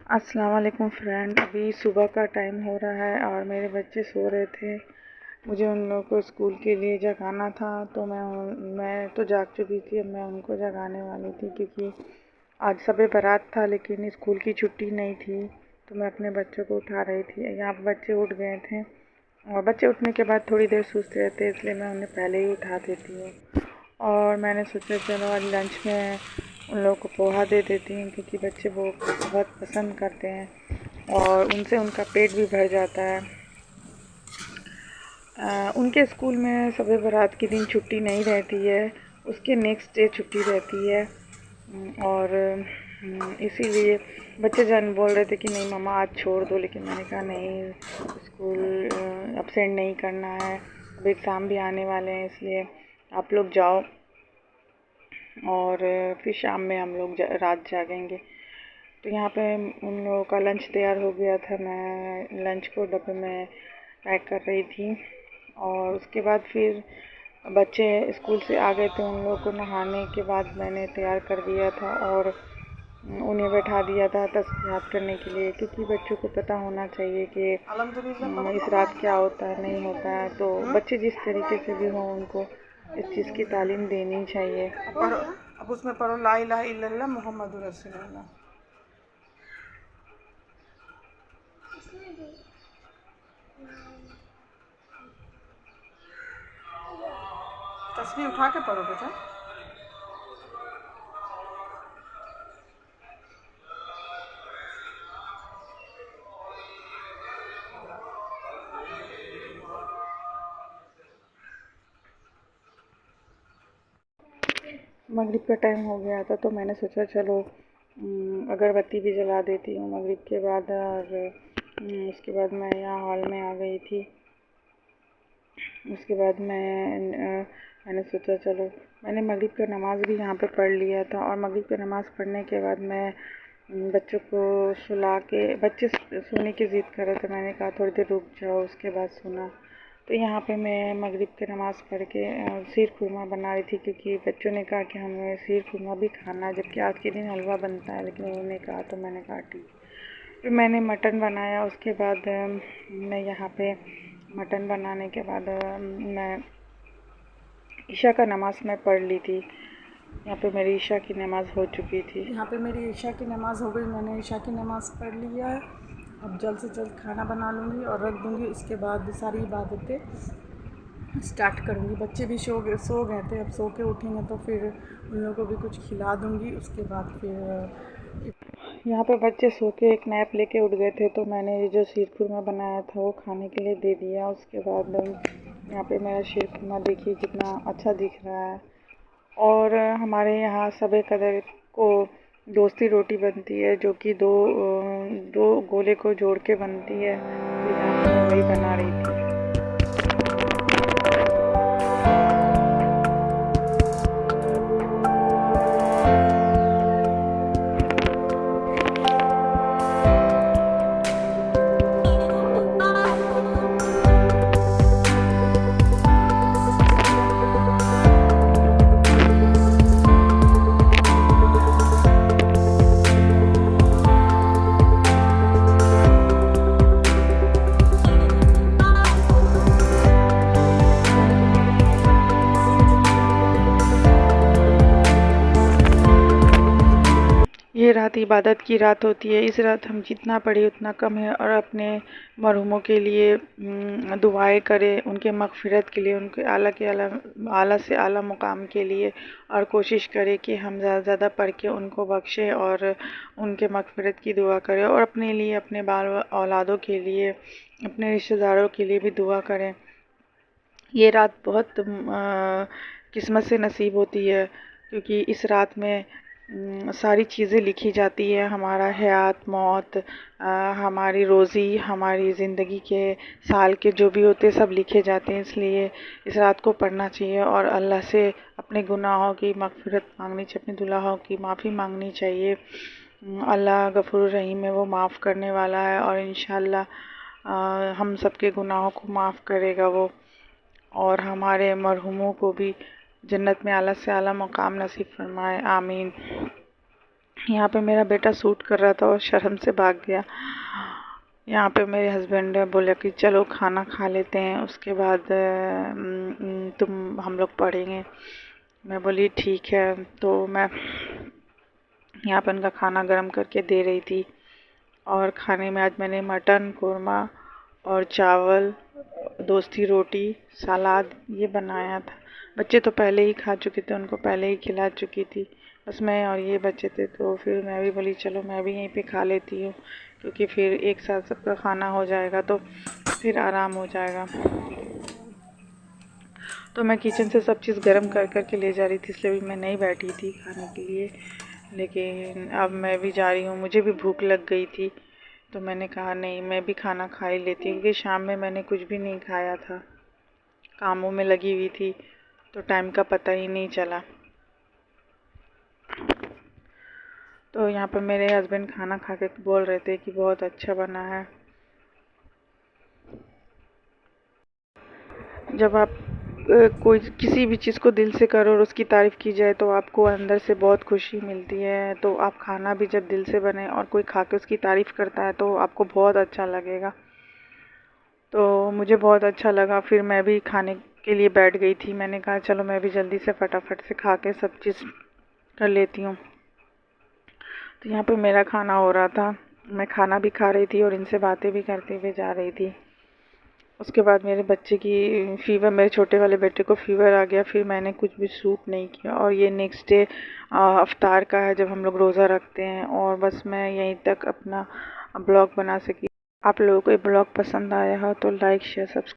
अस्सलाम वालेकुम फ्रेंड। अभी सुबह का टाइम हो रहा है और मेरे बच्चे सो रहे थे। मुझे उन लोगों को स्कूल के लिए जगाना था, तो मैं तो जाग चुकी थी। अब मैं उनको जगाने वाली थी क्योंकि आज शब बारात था, लेकिन स्कूल की छुट्टी नहीं थी, तो मैं अपने बच्चों को उठा रही थी। यहाँ पर बच्चे उठ गए थे और बच्चे उठने के बाद थोड़ी देर सुस्ते रहते हैं, इसलिए मैं उन्हें पहले ही उठा देती हूँ। और मैंने सोचा चलो आज लंच में उन लोगों को पोहा दे देती हूँ, क्योंकि बच्चे वो बहुत पसंद करते हैं और उनसे उनका पेट भी भर जाता है। उनके स्कूल में शब बारात के दिन छुट्टी नहीं रहती है, उसके नेक्स्ट डे छुट्टी रहती है। और इसीलिए बच्चे जान बोल रहे थे कि नहीं मम्मा आज छोड़ दो, लेकिन मैंने कहा नहीं, स्कूल अपसेंट नहीं करना है। अब एग्ज़ाम भी आने वाले हैं, इसलिए आप लोग जाओ और फिर शाम में हम लोग रात जागेंगे। तो यहाँ पे उन लोगों का लंच तैयार हो गया था। मैं लंच को डब्बे में पैक कर रही थी और उसके बाद फिर बच्चे स्कूल से आ गए थे। उन लोगों को नहाने के बाद मैंने तैयार कर दिया था और उन्हें बैठा दिया था तस्बीहात करने के लिए, क्योंकि बच्चों को पता होना चाहिए कि इस रात क्या होता है नहीं होता है। तो बच्चे जिस तरीके से भी हों, उनको इस चीज़ की तालीम देनी चाहिए। अब उसमें पढ़ो ला इलाहा इल्लल्लाह मुहम्मदुर रसूलुल्लाह। तस्वीर उठा के पढ़ो बेटा। मगरिब का टाइम हो गया था, तो मैंने सोचा चलो अगरबत्ती भी जला देती हूँ मगरिब के बाद। और उसके बाद मैं यहाँ हॉल में आ गई थी। उसके बाद मैंने सोचा चलो, मैंने मगरिब का नमाज़ भी यहाँ पे पढ़ लिया था। और मगरिब का नमाज़ पढ़ने के बाद मैं बच्चों को सुला के, बच्चे सोने की ज़िद कर रहे थे, मैंने कहा थोड़ी देर रुक जाओ, उसके बाद सोना। तो यहाँ पे मैं मगरिब की नमाज़ पढ़ के शीर खुरमा बना रही थी, क्योंकि बच्चों ने कहा कि हमें शीर खुरमा भी खाना है, जबकि आज के दिन हलवा बनता है, लेकिन उन्होंने कहा तो मैंने कहा ठीक। फिर मैंने मटन बनाया। उसके बाद मैं यहाँ पे मटन बनाने के बाद मैं ईशा का नमाज़ मैं पढ़ ली थी। यहाँ पे मेरी ईशा की नमाज़ हो चुकी थी। यहाँ पे मेरी ईशा की नमाज़ हो गई, मैंने ईशा की नमाज़ पढ़ लिया है। अब जल्द से जल्द खाना बना लूँगी और रख दूँगी। उसके बाद सारी इबादतें स्टार्ट करूँगी। बच्चे भी सो गए थे, अब सो के उठेंगे तो फिर उन लोगों को भी कुछ खिला दूँगी। उसके बाद फिर यहाँ पे बच्चे सो के एक नैप लेके उठ गए थे, तो मैंने जो शीर खुरमा बनाया था वो खाने के लिए दे दिया। उसके बाद यहाँ पे मेरा शीर खुरमा देखिए कितना अच्छा दिख रहा है। और हमारे यहाँ सबे कदर को दोस्ती रोटी बनती है, जो कि दो गोले को जोड़ के बनती है। तो यहाँ पे मैं वही बना रही थी। ये रात इबादत की रात होती है। इस रात हम जितना पढ़े उतना कम है, और अपने मरहुमों के लिए दुआएं करें, उनके मग़फ़िरत के लिए, उनके आला से आला मुकाम के लिए। और कोशिश करें कि हम ज़्यादा से ज़्यादा पढ़ के उनको बख्शें और उनके मग़फ़िरत की दुआ करें। और अपने लिए, अपने बाल औलादों के लिए, अपने रिश्तेदारों के लिए भी दुआ करें। ये रात बहुत किस्मत से नसीब होती है, क्योंकि इस रात में सारी चीज़ें लिखी जाती है। हमारा हयात, मौत, हमारी रोज़ी, हमारी ज़िंदगी के साल के जो भी होते सब लिखे जाते हैं। इसलिए इस रात को पढ़ना चाहिए और अल्लाह से अपने गुनाहों की मग़फ़िरत मांगनी चाहिए, अपने गुनाहों की माफ़ी मांगनी चाहिए। अल्लाह गफ़ूर रहीम है, वो माफ़ करने वाला है और इंशाअल्लाह हम सबके गुनाहों को माफ़ करेगा वो, और हमारे मरहुमों को भी जन्नत में आला से आला मकाम नसीब फरमाए। आमीन। यहाँ पे मेरा बेटा सूट कर रहा था और शर्म से भाग गया। यहाँ पे मेरे हस्बैंड बोले कि चलो खाना खा लेते हैं, उसके बाद तुम हम लोग पढ़ेंगे। मैं बोली ठीक है। तो मैं यहाँ पे उनका खाना गर्म करके दे रही थी, और खाने में आज मैंने मटन कोरमा और चावल, दोस्ती रोटी, सलाद ये बनाया था। बच्चे तो पहले ही खा चुके थे, उनको पहले ही खिला चुकी थी, बस मैं और ये बच्चे थे। तो फिर मैं भी बोली चलो मैं भी यहीं पे खा लेती हूँ, क्योंकि फिर एक साथ सबका खाना हो जाएगा तो फिर आराम हो जाएगा। तो मैं किचन से सब चीज़ गर्म कर कर के ले जा रही थी, इसलिए भी मैं नहीं बैठी थी खाने के लिए। लेकिन अब मैं भी जा रही हूँ, मुझे भी भूख लग गई थी, तो मैंने कहा नहीं मैं भी खाना खा ही लेती हूँ, क्योंकि शाम में मैंने कुछ भी नहीं खाया था, कामों में लगी हुई थी, तो टाइम का पता ही नहीं चला। तो यहाँ पर मेरे हस्बैंड खाना खा के बोल रहे थे कि बहुत अच्छा बना है। जब आप कोई किसी भी चीज़ को दिल से करो और उसकी तारीफ़ की जाए तो आपको अंदर से बहुत खुशी मिलती है। तो आप खाना भी जब दिल से बने और कोई खा के उसकी तारीफ़ करता है तो आपको बहुत अच्छा लगेगा। तो मुझे बहुत अच्छा लगा, फिर मैं भी खाने के लिए बैठ गई थी। मैंने कहा चलो मैं भी जल्दी से फटाफट से खा के सब चीज़ कर लेती हूँ। तो यहाँ पे मेरा खाना हो रहा था, मैं खाना भी खा रही थी और इनसे बातें भी करते हुए जा रही थी। उसके बाद मेरे बच्चे की फ़ीवर, मेरे छोटे वाले बेटे को फ़ीवर आ गया, फिर मैंने कुछ भी सूप नहीं किया। और ये नेक्स्ट डे अफ्तार का है जब हम लोग रोज़ा रखते हैं। और बस मैं यहीं तक अपना ब्लॉग बना सकी। आप लोगों को ये ब्लॉग पसंद आया हो तो लाइक शेयर सब्सक्राइब